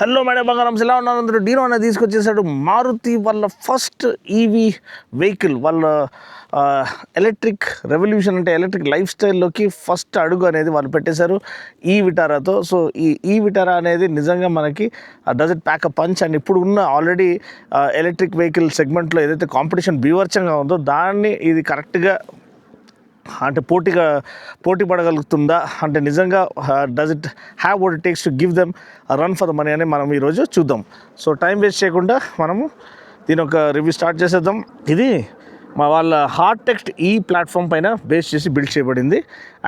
Hello madam బంగారం ఎలా ఉన్నారు అందరూ. డీనో అనేది తీసుకొచ్చేసాడు మారుతి వాళ్ళ ఫస్ట్ ఈవీ వెహికల్, వాళ్ళ ఎలక్ట్రిక్ రెవల్యూషన్ అంటే ఎలక్ట్రిక్ లైఫ్ స్టైల్లోకి ఫస్ట్ అడుగు అనేది వాళ్ళు పెట్టేశారు ఈ విటారాతో. సో ఈ విటారా అనేది నిజంగా మనకి does it pack a punch. And ఇప్పుడు ఉన్న ఆల్రెడీ ఎలక్ట్రిక్ వెహికల్ సెగ్మెంట్లో ఏదైతే కాంపిటీషన్ బీభత్సంగా ఉందో దాన్ని ఇది కరెక్ట్గా అంటే పోటీ పడగలుగుతుందా, అంటే నిజంగా does it have what it takes to give them run for the money అని మనం ఈరోజు చూద్దాం. సో టైం వేస్ట్ చేయకుండా మనము దీని ఒక రివ్యూ స్టార్ట్ చేసేద్దాం. ఇది వాళ్ళ హార్టెక్ట్ ఈ ప్లాట్ఫామ్ పైన బేస్ చేసి బిల్డ్ చేయబడింది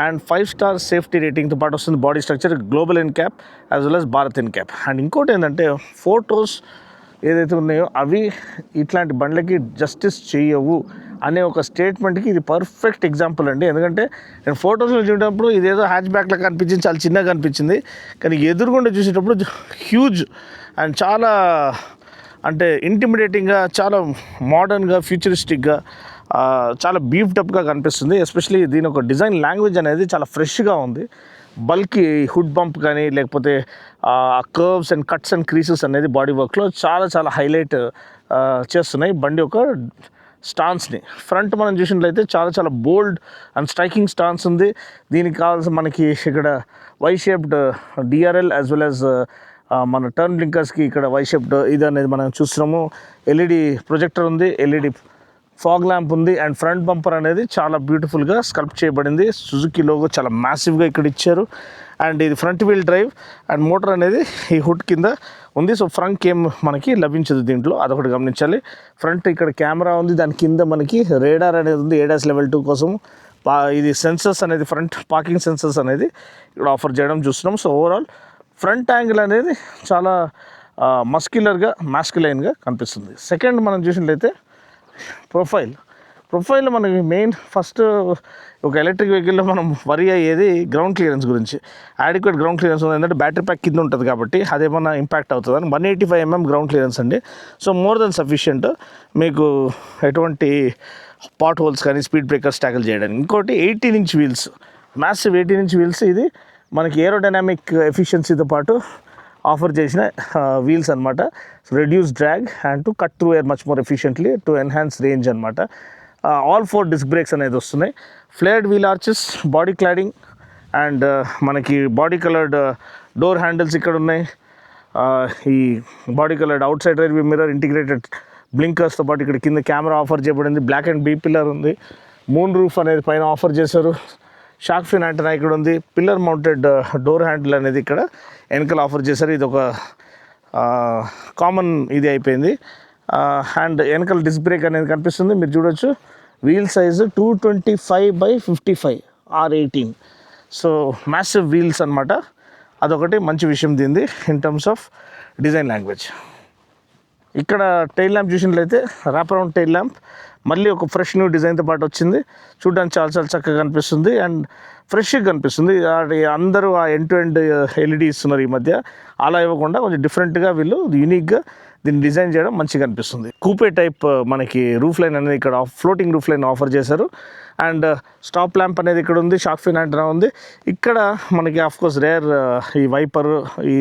అండ్ 5 స్టార్ సేఫ్టీ రేటింగ్తో పాటు వస్తుంది. Body structure global NCAP as well as Bharat NCAP. And ఇంకోటి ఏంటంటే ఫోటోస్ ఏదైతే ఉన్నాయో అవి ఇట్లాంటి బండ్లకి జస్టిస్ చేయవు అనే ఒక స్టేట్మెంట్కి ఇది పర్ఫెక్ట్ ఎగ్జాంపుల్ అండి. ఎందుకంటే నేను ఫొటోస్లో చూసేటప్పుడు ఇదేదో హ్యాచ్ బ్యాక్లా కనిపించింది, చాలా చిన్నగా కనిపించింది, కానీ ఎదురుగుండా చూసేటప్పుడు హ్యూజ్ అండ్ చాలా అంటే ఇంటిమిడేటింగ్గా, చాలా మోడర్న్గా, ఫ్యూచరిస్టిక్గా, చాలా బీఫ్డప్గా కనిపిస్తుంది. ఎస్పెషలీ దీని ఒక డిజైన్ లాంగ్వేజ్ అనేది చాలా ఫ్రెష్గా ఉంది. బల్కి హుడ్ బంప్ కానీ లేకపోతే కర్వ్స్ అండ్ కట్స్ అండ్ క్రీసెస్ అనేది బాడీ వర్క్లో చాలా చాలా హైలైట్ చేస్తున్నాయి బండి ఒక స్టాన్స్ని. ఫ్రంట్ మనం చూసినట్లయితే చాలా చాలా బోల్డ్ అండ్ స్ట్రైకింగ్ స్టాన్స్ ఉంది. దీనికి కావాల్సిన మనకి ఇక్కడ Y shaped DRL as well as మన టర్న్ బ్లింకర్స్కి ఇక్కడ వై షేప్డ్ ఇది అనేది మనం చూస్తున్నాము. ఎల్ఈడి ప్రొజెక్టర్ ఉంది, ఎల్ఈడి ఫాగ్ ల్యాంప్ ఉంది అండ్ ఫ్రంట్ బంపర్ అనేది చాలా బ్యూటిఫుల్గా స్కల్ప్ట్ చేయబడింది. సుజుకి లోగో చాలా మ్యాసివ్గా ఇక్కడ ఇచ్చారు. అండ్ ఇది front wheel drive and motor అనేది ఈ హుడ్ కింద ఉంది. సో ఫ్రంట్ ఏం మనకి లభించదు దీంట్లో, అదొకటి గమనించాలి. ఫ్రంట్ ఇక్కడ కెమెరా ఉంది, దాని కింద మనకి రేడార్ అనేది ఉంది ADAS లెవెల్ 2 కోసం. ఇది సెన్సర్స్ అనేది ఫ్రంట్ పార్కింగ్ సెన్సర్స్ అనేది ఇక్కడ ఆఫర్ చేయడం చూస్తున్నాం. సో ఓవరాల్ ఫ్రంట్ యాంగిల్ అనేది చాలా మస్క్యులర్గా మాస్క్యులైన్గా కనిపిస్తుంది. సెకండ్ మనం చూసినట్లయితే ప్రొఫైల్ మనకి మెయిన్ ఫస్ట్ ఒక ఎలక్ట్రిక్ వెహికల్లో మనం వరి అయ్యేది గ్రౌండ్ క్లియరెన్స్ గురించి. యాడిక్వేట్ గ్రౌండ్ క్లియరెన్స్ ఉంది, ఎందుకంటే బ్యాటరీ ప్యాక్ కింద ఉంటుంది కాబట్టి అదేమన్నా ఇంపాక్ట్ అవుతుంది అని 185 mm గ్రౌండ్ క్లియరెన్స్ అండి. సో మోర్ దెన్ సఫిషియంట్ మీకు ఎటువంటి పాట్ హోల్స్ కానీ స్పీడ్ బ్రేకర్స్ ట్యాకిల్ చేయడానికి. ఇంకోటి 18 inch wheels, massive 18 inch wheels. ఇది మనకి ఏరోడైనామిక్ ఎఫిషియన్సీతో పాటు ఆఫర్ చేసిన వీల్స్ అనమాట. Reduce drag and to cut through air much more efficiently to enhance range అనమాట. ఆల్ 4 డిస్క్ బ్రేక్స్ అనేది వస్తున్నాయి. Flared wheel arches, body cladding and మనకి బాడీ కలర్డ్ డోర్ హ్యాండిల్స్ ఇక్కడ ఉన్నాయి. ఈ body coloured outside rear view mirror, integrated బ్లింకర్స్తో పాటు ఇక్కడ కింద కెమెరా ఆఫర్ చేయబడింది. బ్లాక్ అండ్ బీ పిల్లర్ ఉంది. మూన్ రూఫ్ అనేది పైన ఆఫర్ చేశారు. షార్క్ ఫిన్ యాంటెన్నా ఇక్కడ ఉంది. పిల్లర్ మౌంటెడ్ డోర్ హ్యాండిల్ అనేది ఇక్కడ వెనకాల ఆఫర్ చేశారు. ఇది ఒక కామన్ ఇది అయిపోయింది. అండ్ వెనకాల డిస్క్ బ్రేక్ అనేది కనిపిస్తుంది, మీరు చూడొచ్చు. Wheel size 225/55 R18. So massive wheels అనమాట. అదొకటి మంచి విషయం దీనిది in terms of design language. ఇక్కడ టైల్ ల్యాంప్ చూసినట్లయితే ర్యాప్ అరౌండ్ టైల్ ల్యాంప్ మళ్ళీ ఒక ఫ్రెష్ న్యూ డిజైన్తో పాటు వచ్చింది. చూడడానికి చాలా చాలా చక్కగా కనిపిస్తుంది అండ్ ఫ్రెష్గా కనిపిస్తుంది. అందరూ ఆ ఎండ్ టు ఎండ్ ఎల్ఈడి ఇస్తున్నారు ఈ మధ్య, అలా ఇవ్వకుండా కొంచెం డిఫరెంట్గా వీళ్ళు యూనిక్గా దీన్ని డిజైన్ చేయడం మంచిగా అనిపిస్తుంది. కూపే టైప్ మనకి రూఫ్ లైన్ అనేది ఇక్కడ ఫ్లోటింగ్ రూఫ్ లైన్ ఆఫర్ చేశారు. అండ్ స్టాప్ ల్యాంప్ అనేది ఇక్కడ ఉంది, షార్క్ ఫిన్ యాంటెన్నా ఉంది. ఇక్కడ మనకి ఆఫ్కోర్స్ రేర్ ఈ వైపర్, ఈ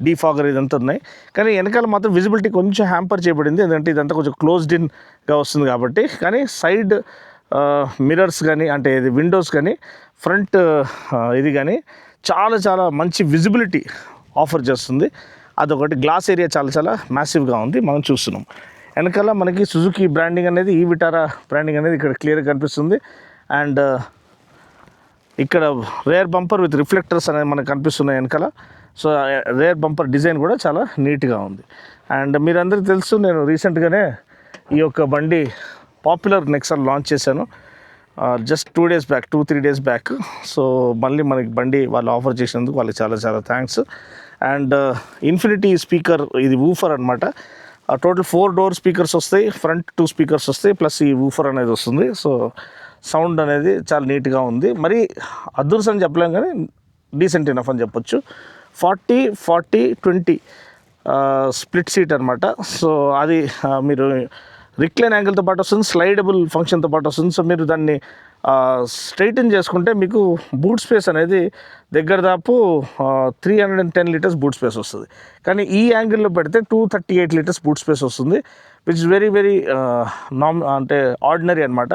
డీఫాగర్ ఇదంతా ఉన్నాయి. కానీ వెనకాల మాత్రం విజిబిలిటీ కొంచెం హ్యాంపర్ చేయబడింది, ఎందుకంటే ఇదంతా కొంచెం క్లోజ్డ్ ఇన్గా వస్తుంది కాబట్టి. కానీ సైడ్ మిర్రర్స్ కానీ అంటే ఇది విండోస్ కానీ ఫ్రంట్ ఇది కానీ చాలా చాలా మంచి విజిబిలిటీ ఆఫర్ చేస్తుంది. అదొకటి. గ్లాస్ ఏరియా చాలా చాలా మ్యాసివ్గా ఉంది, మనం చూస్తున్నాం. వెనకాల మనకి సుజుకి బ్రాండింగ్ అనేది, ఈ విటారా బ్రాండింగ్ అనేది ఇక్కడ క్లియర్గా కనిపిస్తుంది. అండ్ ఇక్కడ రేర్ బంపర్ విత్ రిఫ్లెక్టర్స్ అనేది మనకు కనిపిస్తున్నాయి వెనకాల. సో రేర్ బంపర్ డిజైన్ కూడా చాలా నీట్గా ఉంది. అండ్ మీరందరికీ తెలుసు, నేను రీసెంట్గానే ఈ యొక్క బండి పాపులర్ నెక్సాన్ లాంచ్ చేశాను జస్ట్ 2-3 days బ్యాక్. సో మళ్ళీ మనకి బండి వాళ్ళు ఆఫర్ చేసినందుకు వాళ్ళకి చాలా చాలా థ్యాంక్స్. అండ్ ఇన్ఫినిటీ స్పీకర్, ఇది వూఫర్ అనమాట. టోటల్ 4 డోర్ స్పీకర్స్ వస్తాయి, ఫ్రంట్ 2 స్పీకర్స్ వస్తాయి, ప్లస్ ఈ వూఫర్ అనేది వస్తుంది. సో సౌండ్ అనేది చాలా నీట్గా ఉంది. మరి అదుర్స్ అని చెప్పలేం కానీ డీసెంట్ ఇనఫ్ అని చెప్పొచ్చు. 40-40-20 స్ప్లిట్ సీట్ అనమాట. సో అది మీరు రిక్లైన్ యాంగిల్తో పాటు వస్తుంది, స్లైడబుల్ ఫంక్షన్తో పాటు వస్తుంది. సో మీరు దాన్ని స్ట్రైటన్ చేసుకుంటే మీకు బూట్ స్పేస్ అనేది దగ్గర దాపు 310 లీటర్స్ బూట్ స్పేస్ వస్తుంది. కానీ ఈ యాంగిల్లో పెడితే 238 లీటర్స్ బూట్ స్పేస్ వస్తుంది, విచ్ ఇస్ వెరీ వెరీ అంటే ఆర్డినరీ అనమాట.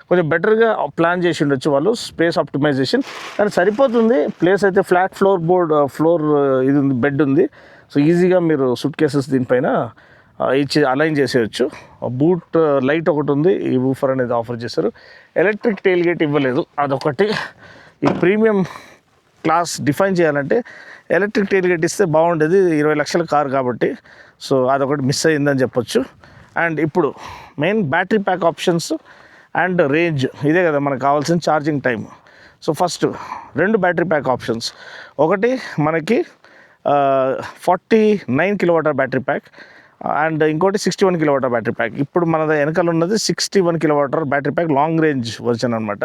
కొంచెం బెటర్గా ప్లాన్ చేసి ఉండొచ్చు వాళ్ళు స్పేస్ ఆప్టిమైజేషన్, కానీ సరిపోతుంది. ప్లేస్ అయితే ఫ్లాట్ ఫ్లోర్ ఇది ఉంది, బెడ్ ఉంది. సో ఈజీగా మీరు సూట్ కేసెస్ దీనిపైన ఇచ్చి అలైన్ చేసేయచ్చు. బూట్ లైట్ ఒకటి ఉంది, ఈ వూఫర్ అనేది ఆఫర్ చేశారు. ఎలక్ట్రిక్ టెయిల్ గేట్ ఇవ్వలేదు, అదొకటి. ఈ ప్రీమియం క్లాస్ డిఫైన్ చేయాలంటే ఎలక్ట్రిక్ టెయిల్ గేట్ ఇస్తే బాగుండేది, 20 లక్షల కారు కాబట్టి. సో అదొకటి మిస్ అయ్యిందని చెప్పొచ్చు. అండ్ ఇప్పుడు main battery pack options and range, ఇదే కదా మనకు కావాల్సిన charging time. So first 2 battery pack options. ఒకటి మనకి 49 కిలోవాట్ బ్యాటరీ ప్యాక్ అండ్ ఇంకోటి 61 కిలోవాట్ బ్యాటరీ ప్యాక్. ఇప్పుడు మన వెనకాల ఉన్నది 61 kilowatt battery pack long range version అనమాట.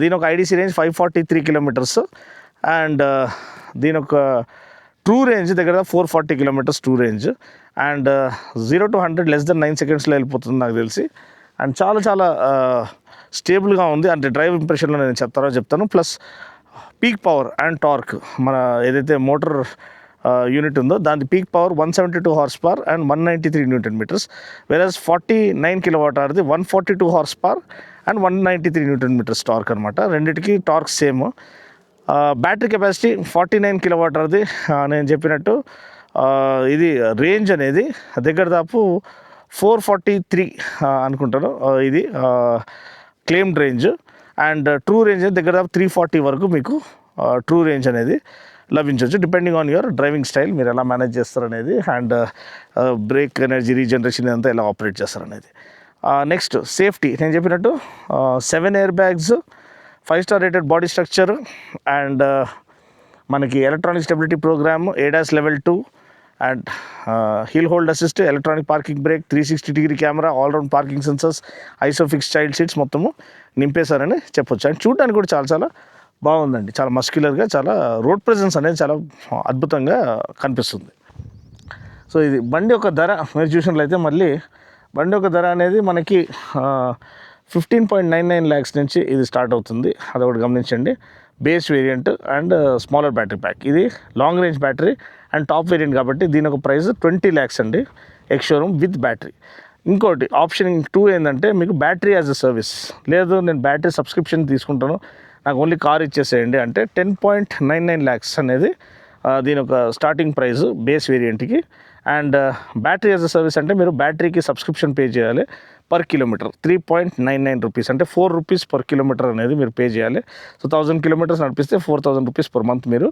దీని ఒక ఐడీసీ రేంజ్ 543 కిలోమీటర్స్ అండ్ దీని ఒక ట్రూ రేంజ్ దగ్గర 440 kilometres true range. And 0 to 100 less than 9 సెకండ్స్లో వెళ్ళిపోతుంది నాకు తెలిసి. అండ్ చాలా స్టేబుల్గా ఉంది. అంటే డ్రైవ్ ఇంప్రెషన్లో నేను చెప్తాను. Plus peak power and torque, మన ఏదైతే మోటార్ యూనిట్ ఉందో దాని peak power 172 horsepower and 193 newton metres. Versus 49 kilowatt అవర్ది 142 horsepower and 193 newton metres torque అనమాట. రెండింటికి torque same. Battery capacity 49 kilowatt అవర్ది నేను చెప్పినట్టు. ఇది రేంజ్ అనేది దగ్గర దాపు 443 అనుకుంటాను ఇది claimed range. And true range దగ్గర దాపు 340 వరకు మీకు ట్రూ రేంజ్ అనేది లభించవచ్చు, depending on your driving style, మీరు ఎలా మేనేజ్ చేస్తారనేది. అండ్ బ్రేక్ ఎనర్జీ రీజనరేషన్ అంతా ఎలా ఆపరేట్ చేస్తారనేది. నెక్స్ట్ సేఫ్టీ, నేను చెప్పినట్టు 7 airbags, 5 star rated body structure and మనకి electronic stability program, ADAS Level 2 and hill hold assist, electronic parking brake, 360-degree camera, all round parking sensors, ISOFIX child seats మొత్తము నింపేశారని చెప్పొచ్చు. And చూడడానికి కూడా చాలా బాగుందండి, చాలా మస్క్యులర్గా, చాలా రోడ్ ప్రెజెన్స్ అనేది చాలా అద్భుతంగా కనిపిస్తుంది. సో ఇది బండి యొక్క ధర మీరు చూసినట్లయితే, మళ్ళీ బండి యొక్క ధర అనేది మనకి 15.99 lakhs నుంచి ఇది స్టార్ట్ అవుతుంది, అదొకటి గమనించండి. Base variant and smaller battery pack, ఇది long range battery and top variant కాబట్టి దీని ఒక ప్రైస్ 20 lakhs అండి, ఎక్స్ షోరూమ్ విత్ బ్యాటరీ. ఇంకోటి ఆప్షన్ 2 ఏంటంటే మీకు బ్యాటరీ యాజ్ అ సర్వీస్. లేదు నేను బ్యాటరీ సబ్స్క్రిప్షన్ తీసుకుంటాను, నాకు ఓన్లీ కార్ ఇచ్చేసేయండి అంటే 10.99 lakhs అనేది దీని ఒక స్టార్టింగ్ ప్రైస్ బేస్ వేరియంట్కి. And battery as a service అంటే మీరు బ్యాటరీకి సబ్స్క్రిప్షన్ పే చేయాలి పర్ కిలోమీటర్ 3.99 రూపీస్, అంటే 4 రూపీస్ పర్ కిలోమీటర్ అనేది మీరు పే చేయాలి. సో 1000 కిలోమీటర్స్ నడిపిస్తే 4000 రూపీస్ పర్ మంత్ మీరు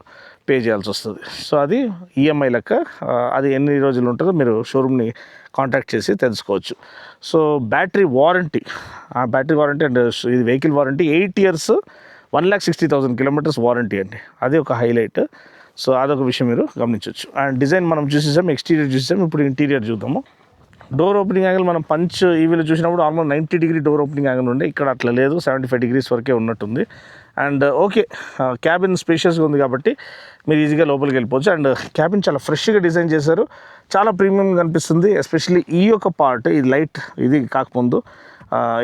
పే చేయాల్సి వస్తుంది. సో అది ఈఎంఐ లెక్క. అది ఎన్ని రోజులు ఉంటుందో మీరు షోరూమ్ని కాంటాక్ట్ చేసి తెలుసుకోవచ్చు. సో బ్యాటరీ వారంటీ, ఆ బ్యాటరీ వారంటీ అండ్ ఇది vehicle warranty 8 years 1,60,000 kilometres warranty అండి, అది ఒక హైలైట్. సో అదొక విషయం మీరు గమనించవచ్చు. అండ్ డిజైన్ మనం చూసేసాం, ఎక్స్టీరియర్ చూసేసాం, ఇప్పుడు ఇంటీరియర్ చూద్దాము. డోర్ ఓపెనింగ్ యాంగిల్ మనం పంచ్ ఈవీలో చూసినప్పుడు ఆల్మోస్ట్ 90 డోర్ ఓపెనింగ్ యాంగిల్ ఉండే, ఇక్కడ అట్లా లేదు, 75 degrees వరకే ఉన్నట్టుంది. అండ్ ఓకే, క్యాబిన్ స్పేషియస్గా ఉంది కాబట్టి మీరు ఈజీగా లోపలికి వెళ్ళిపోవచ్చు. అండ్ క్యాబిన్ చాలా ఫ్రెష్గా డిజైన్ చేశారు, చాలా ప్రీమియంగా కనిపిస్తుంది. ఎస్పెషల్లీ ఈ యొక్క పార్ట్, ఇది లైట్ ఇది కాకముందు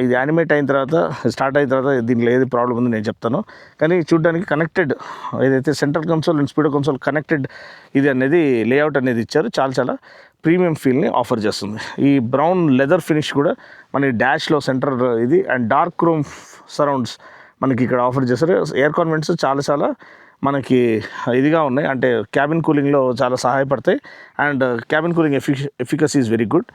ఇది యానిమేట్ అయిన తర్వాత, స్టార్ట్ అయిన తర్వాత దీంట్లో ఏది ప్రాబ్లం ఉందో నేను చెప్తాను. కానీ చూడడానికి కనెక్టెడ్, ఏదైతే central console and speedo console connected ఇది అనేది లేఅవుట్ అనేది ఇచ్చారు, చాలా ప్రీమియం ఫీల్ని ఆఫర్ చేస్తుంది. ఈ బ్రౌన్ లెదర్ ఫినిష్ కూడా మన డాష్లో సెంటర్ ఇది అండ్ డార్క్ క్రోమ్ సరౌండ్స్ మనకి ఇక్కడ ఆఫర్ చేస్తారు. ఎయిర్ కాన్వెంట్స్ చాలా మనకి ఇదిగా ఉన్నాయి, అంటే క్యాబిన్ కూలింగ్లో చాలా సహాయపడతాయి. And cabin cooling efficacy is very good.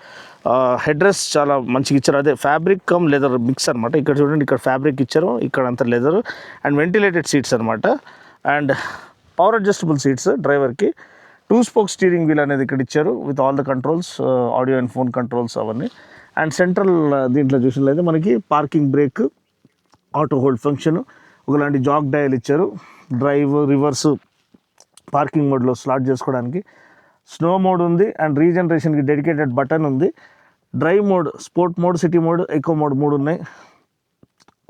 Head rest చాలా మంచిగా ఇచ్చారు, అదే ఫ్యాబ్రిక్ కమ్ లెదర్ మిక్స్ అనమాట. ఇక్కడ చూడండి, ఇక్కడ ఫ్యాబ్రిక్ ఇచ్చారు, ఇక్కడ అంతా లెదర్ అండ్ వెంటిలేటెడ్ సీట్స్ అనమాట. అండ్ పవర్ అడ్జస్టబుల్ సీట్స్ డ్రైవర్కి. 2 spoke స్టీరింగ్ వీల్ అనేది ఇక్కడ ఇచ్చారు with all the controls, audio and phone controls అవన్నీ. అండ్ సెంట్రల్ దీంట్లో చూసినట్లయితే మనకి parking break, auto hold function, ఒకలాంటి జాక్ డయల్ ఇచ్చారు, డ్రైవ్ రివర్స్ పార్కింగ్ మోడ్లో స్లాట్ చేసుకోవడానికి, స్నో మోడ్ ఉంది అండ్ రీజనరేషన్కి డెడికేటెడ్ బటన్ ఉంది. Drive mode, sport mode, city mode, echo mode 3 ఉన్నాయి.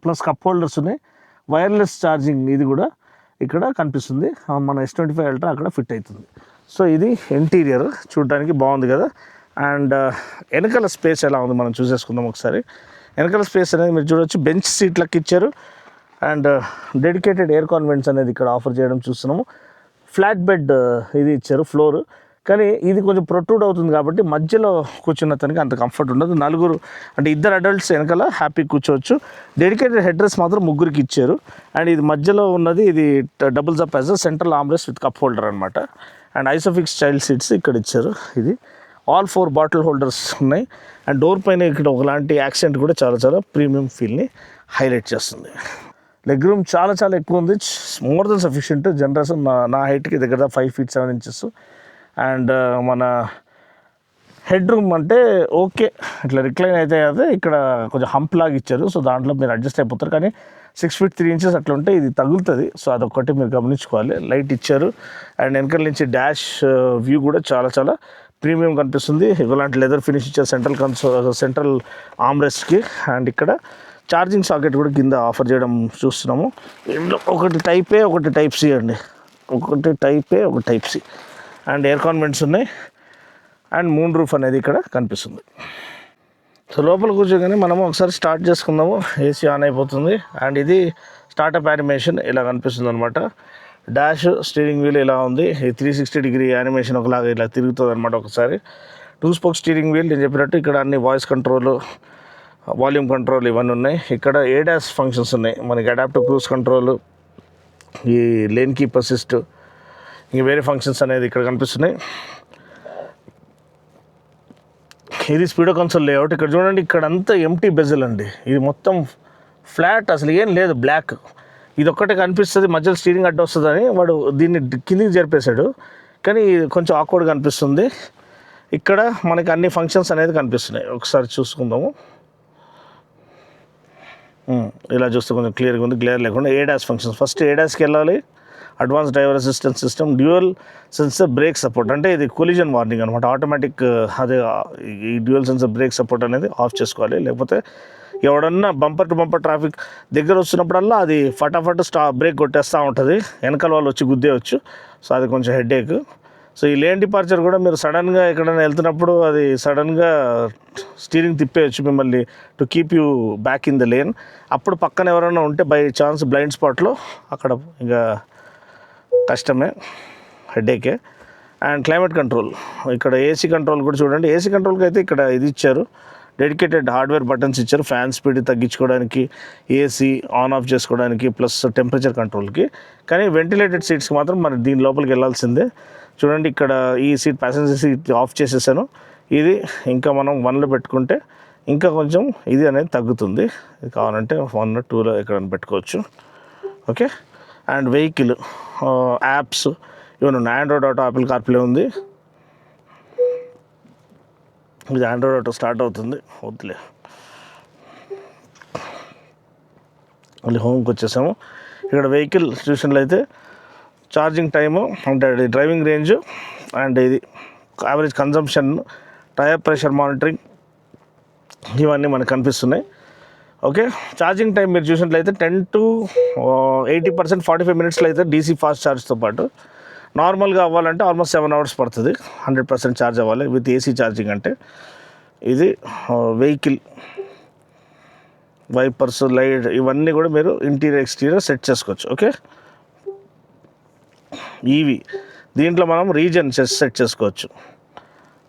ప్లస్ కప్ హోల్డర్స్ ఉన్నాయి. వైర్లెస్ ఛార్జింగ్ ఇది కూడా ఇక్కడ కనిపిస్తుంది, మన S25 Ultra అక్కడ ఫిట్ అవుతుంది. సో ఇది ఇంటీరియర్ చూడడానికి బాగుంది కదా. అండ్ వెనకాల స్పేస్ ఎలా ఉంది మనం చూసేసుకుందాం ఒకసారి. వెనకాల స్పేస్ అనేది మీరు చూడొచ్చు, బెంచ్ సీట్లకి ఇచ్చారు. అండ్ డెడికేటెడ్ ఎయిర్ కాన్వెంట్స్ అనేది ఇక్కడ ఆఫర్ చేయడం చూస్తున్నాము. ఫ్లాట్ బెడ్ ఇది ఇచ్చారు ఫ్లోర్, కానీ ఇది కొంచెం ప్రొట్రూడ్ అవుతుంది కాబట్టి మధ్యలో కూర్చున్న తనకి అంత కంఫర్ట్ ఉండదు. నలుగురు అంటే ఇద్దరు అడల్ట్స్ వెనకాల హ్యాపీ కూర్చోవచ్చు. డెడికేటెడ్ హెడ్ రెస్ట్ మాత్రం ముగ్గురికి ఇచ్చారు. అండ్ ఇది మధ్యలో ఉన్నది ఇది doubles up as central armrest with cup holder అనమాట. అండ్ ఐసోఫిక్స్ చైల్డ్ సీట్స్ ఇక్కడ ఇచ్చారు. ఇది ఆల్ 4 బాటిల్ హోల్డర్స్ ఉన్నాయి. అండ్ డోర్ పైన ఇక్కడ ఒకలాంటి యాక్సెంట్ కూడా చాలా చాలా ప్రీమియం ఫీల్ని హైలైట్ చేస్తుంది. లెగ్ రూమ్ చాలా చాలా ఎక్కువ ఉంది, మోర్ దెన్ సఫిషియంట్. జనరేషన్ నా హైట్కి దగ్గర 5 feet 7 inches. అండ్ మన హెడ్ రూమ్ అంటే ఓకే, ఇట్లా రిక్లైన్ అయితే అదే ఇక్కడ కొంచెం హంప్ లాగా ఇచ్చారు. సో దాంట్లో మీరు అడ్జస్ట్ అయిపోతారు. కానీ 6 feet 3 inches అట్లా ఉంటే ఇది తగులుతుంది. సో అదొక్కటి మీరు గమనించుకోవాలి. లైట్ ఇచ్చారు. అండ్ వెనకాల నుంచి డాష్ వ్యూ కూడా చాలా చాలా ప్రీమియం కనిపిస్తుంది. ఇలాంటి లెదర్ ఫినిష్ ఇచ్చారు సెంట్రల్ ఆర్మ్రెస్ట్కి. అండ్ ఇక్కడ ఛార్జింగ్ సాకెట్ కూడా కింద ఆఫర్ చేయడం చూస్తున్నాము. ఒకటి టైప్ ఏ, ఒకటి టైప్ సి అండి. ఒకటి టైప్ ఏ, ఒక టైప్ సి. అండ్ ఎయిర్ కాన్వెంట్స్ ఉన్నాయి. అండ్ మూన్ రూఫ్ అనేది ఇక్కడ కనిపిస్తుంది. సో లోపల కూర్చోగానే మనము ఒకసారి స్టార్ట్ చేసుకుందాము. ఏసీ ఆన్ అయిపోతుంది. అండ్ ఇది స్టార్టప్ యానిమేషన్ ఇలా కనిపిస్తుంది అనమాట. డాష్ స్టీరింగ్ వీల్ ఇలా ఉంది. 360 యానిమేషన్ ఒకలాగా ఇలా తిరుగుతుంది అనమాట. ఒకసారి 2 spoke స్టీరింగ్ వీల్ నేను చెప్పినట్టు ఇక్కడ అన్ని వాయిస్ కంట్రోల్, వాల్యూమ్ కంట్రోల్ ఇవన్నీ ఉన్నాయి. ఇక్కడ ADAS ఫంక్షన్స్ ఉన్నాయి. మనకి అడాప్టివ్ క్రూజ్ కంట్రోల్, ఈ లేన్ కీప్ అసిస్ట్, ఇంక వేరే ఫంక్షన్స్ అనేది ఇక్కడ కనిపిస్తున్నాయి. ఇది స్పీడో కన్సోల్ లేఅవుట్. ఇక్కడ చూడండి, ఇక్కడ అంతా ఎంటీ బెజల్ అండి. ఇది మొత్తం ఫ్లాట్, అసలు ఏం లేదు, బ్లాక్. ఇది ఒక్కటే కనిపిస్తుంది, మధ్యలో స్టీరింగ్ అడ్డు వస్తుందని వాడు దీన్ని కిందికి జరిపేశాడు. కానీ కొంచెం ఆక్వర్డ్గా అనిపిస్తుంది. ఇక్కడ మనకి అన్ని ఫంక్షన్స్ అనేది కనిపిస్తున్నాయి. ఒకసారి చూసుకుందాము. ఇలా చూస్తే కొంచెం క్లియర్గా ఉంది, క్లియర్ లేకుండా. ADAS ఫంక్షన్స్, ఫస్ట్ ADASకి వెళ్ళాలి. Advance driver assistance system, dual sensor break support, అంటే ఇది కొలిజన్ వార్నింగ్ అనమాట. ఆటోమేటిక్ అదే ఈ డ్యూయల్ సెన్సర్ బ్రేక్ సపోర్ట్ అనేది ఆఫ్ చేసుకోవాలి. లేకపోతే ఎవడన్నా బంపర్ టు బంపర్ ట్రాఫిక్ దగ్గర వస్తున్నప్పుడల్లా అది ఫటాఫట్ బ్రేక్ కొట్టేస్తూ ఉంటుంది. వెనకాల వాళ్ళు వచ్చి గుద్దేయచ్చు. సో అది కొంచెం హెడేక్. సో ఈ లేన్ డిపార్చర్ కూడా మీరు సడన్గా ఎక్కడైనా వెళ్తున్నప్పుడు అది సడన్గా స్టీరింగ్ తిప్పేయచ్చు మిమ్మల్ని, to keep you back in the lane. అప్పుడు పక్కన ఎవరైనా ఉంటే బై ఛాన్స్ బ్లైండ్ స్పాట్లో అక్కడ ఇంకా కష్టమే, హెడేకే. అండ్ క్లైమేట్ కంట్రోల్, ఇక్కడ ఏసీ కంట్రోల్ కూడా చూడండి. ఏసీ కంట్రోల్కి అయితే ఇక్కడ ఇది ఇచ్చారు, డెడికేటెడ్ హార్డ్వేర్ బటన్స్ ఇచ్చారు. ఫ్యాన్ స్పీడ్ తగ్గించుకోవడానికి, ఏసీ ఆన్ ఆఫ్ చేసుకోవడానికి, ప్లస్ టెంపరేచర్ కంట్రోల్కి. కానీ వెంటిలేటెడ్ సీట్స్కి మాత్రం మరి దీని లోపలికి వెళ్ళాల్సిందే. చూడండి, ఇక్కడ ఈ సీట్ ప్యాసింజర్ సీట్ ఆఫ్ చేసేసాను. ఇది ఇంకా మనం 1లో పెట్టుకుంటే ఇంకా కొంచెం ఇది అనేది తగ్గుతుంది. ఇది కావాలంటే 1 or 2లో ఎక్కడైనా పెట్టుకోవచ్చు. ఓకే. అండ్ వెహికల్ యాప్స్ ఇవన్నీ ఉన్నాయి. ఆండ్రాయిడ్ ఆటో, యాపిల్ కార్ప్లే ఉంది. ఇది ఆండ్రాయిడ్ ఆటో స్టార్ట్ అవుతుంది, వద్దులే. మళ్ళీ హోమ్కి వచ్చేసాము. ఇక్కడ వెహికల్ సిచ్యువేషన్లో అయితే ఛార్జింగ్ టైము, అంటే డ్రైవింగ్ రేంజ్, అండ్ ఇది average consumption, tyre pressure monitoring, ఇవన్నీ మనకు కనిపిస్తున్నాయి. ఓకే. ఛార్జింగ్ టైం మీరు చూసినట్లయితే 10 to 80%, 45 minutesలో అయితే DC ఫాస్ట్ ఛార్జ్తో పాటు. నార్మల్గా అవ్వాలంటే ఆల్మోస్ట్ 7 hours పడుతుంది 100% ఛార్జ్ అవ్వాలి విత్ ఏసీ ఛార్జింగ్. అంటే ఇది వెహికల్ వైపర్స్, లైట్, ఇవన్నీ కూడా మీరు ఇంటీరియర్ ఎక్స్టీరియర్ సెట్ చేసుకోవచ్చు. ఓకే. ఈవీ దీంట్లో మనం రీజన్ సెట్ చేసుకోవచ్చు.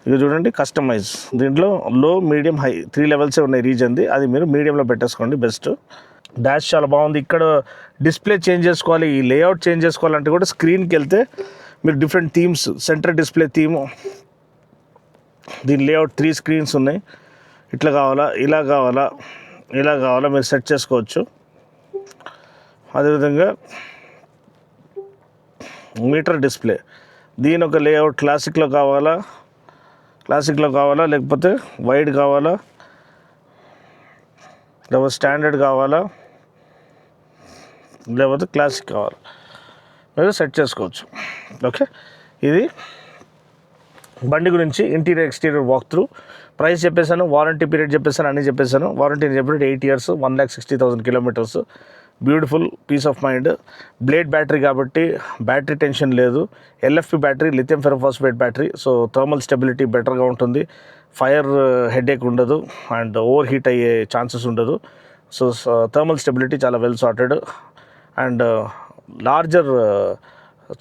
ఇక చూడండి, కస్టమైజ్, దీంట్లో లో, మీడియం, హై 3 levels ఉన్నాయి రీజన్ది. అది మీరు మీడియంలో పెట్టేసుకోండి బెస్ట్. డాష్ చాలా బాగుంది. ఇక్కడ డిస్ప్లే చేంజ్ చేసుకోవాలి, ఈ లేఅవుట్ చేంజ్ చేసుకోవాలంటే కూడా స్క్రీన్కి వెళ్తే మీరు different themes, centre display theme, దీని లేఅవుట్ 3 screens ఉన్నాయి. ఇట్లా కావాలా, ఇలా కావాలా, ఇలా కావాలా మీరు సెట్ చేసుకోవచ్చు. అదేవిధంగా మీటర్ డిస్ప్లే, దీని ఒక లేఅవుట్ క్లాసిక్లో కావాలా లేకపోతే వైడ్ కావాలా, లేకపోతే స్టాండర్డ్ కావాలా, లేకపోతే క్లాసిక్ కావాలా, మీరు సెట్ చేసుకోవచ్చు. ఓకే. ఇది బండి గురించి interior exterior walkthrough. Price చెప్పేశాను, వారంటీ పీరియడ్ చెప్పేశాను, అన్నీ చెప్పేశాను. వారంటీ చెప్పినట్టు 8 years, 1,60,000 kilometers. Beautiful peace of mind. Blade battery కాబట్టి బ్యాటరీ టెన్షన్ లేదు. LFP battery, lithium ferrophosphate battery. So thermal stability బెటర్గా ఉంటుంది. ఫైర్ హెడేక్ ఉండదు అండ్ ఓవర్ హీట్ అయ్యే ఛాన్సెస్ ఉండదు. సో థర్మల్ స్టెబిలిటీ చాలా well sorted and larger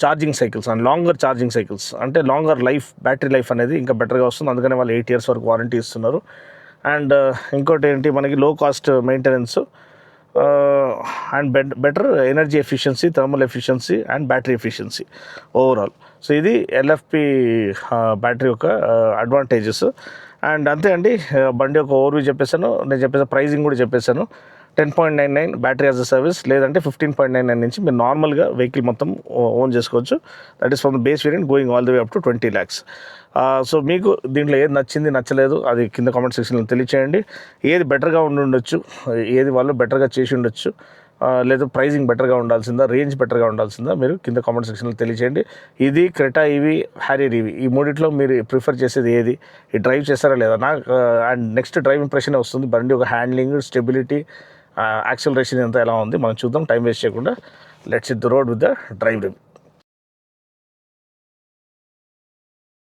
charging cycles and longer charging cycles, అంటే longer life, battery life అనేది ఇంకా బెటర్గా వస్తుంది. అందుకనే వాళ్ళు 8 years వరకు వారంటీ ఇస్తున్నారు. అండ్ ఇంకోటి ఏంటి, మనకి లో cost maintenance and better energy efficiency, thermal efficiency and battery efficiency overall. So ఇది ఎల్ఎఫ్పి బ్యాటరీ యొక్క అడ్వాంటేజెస్. అండ్ అంతే అండి, బండి యొక్క ఓవర్వ్యూ చెప్పేసాను. నేను చెప్పేసాను ప్రైజింగ్ కూడా చెప్పేశాను. 10.99 బ్యాటరీ యాజ్ అ సర్వీస్, లేదంటే 15.99 నుంచి మీరు నార్మల్గా వెహికల్ మొత్తం ఓన్ చేసుకోవచ్చు. That is from the base variant going all the way up to 20 lakhs. So మీకు దీంట్లో ఏది నచ్చింది నచ్చలేదు అది కింద కామెంట్ సెక్షన్లో తెలియచేయండి. ఏది బెటర్గా ఉండొచ్చు, ఏది వాళ్ళు బెటర్గా చేసి ఉండొచ్చు, లేదా ప్రైజింగ్ బెటర్గా ఉండాల్సిందా, రేంజ్ బెటర్గా ఉండాల్సిందా, మీరు కింద కామెంట్ సెక్షన్లో తెలియచేయండి. ఇది క్రెటా ఈవీ, హ్యారియర్ ఈవీ, ఈ మూడిట్లో మీరు ప్రిఫర్ చేసేది ఏది, ఈ డ్రైవ్ చేస్తారా లేదా నాకు. అండ్ నెక్స్ట్ డ్రైవ్ ఇంప్రెషన్ వస్తుంది, బండి ఒక హ్యాండ్లింగ్, స్టెబిలిటీ, యాక్సలరేషన్ ఎంత ఎలా ఉంది మనం చూద్దాం. టైం వేస్ట్ చేయకుండా let's hit the road with the drive review.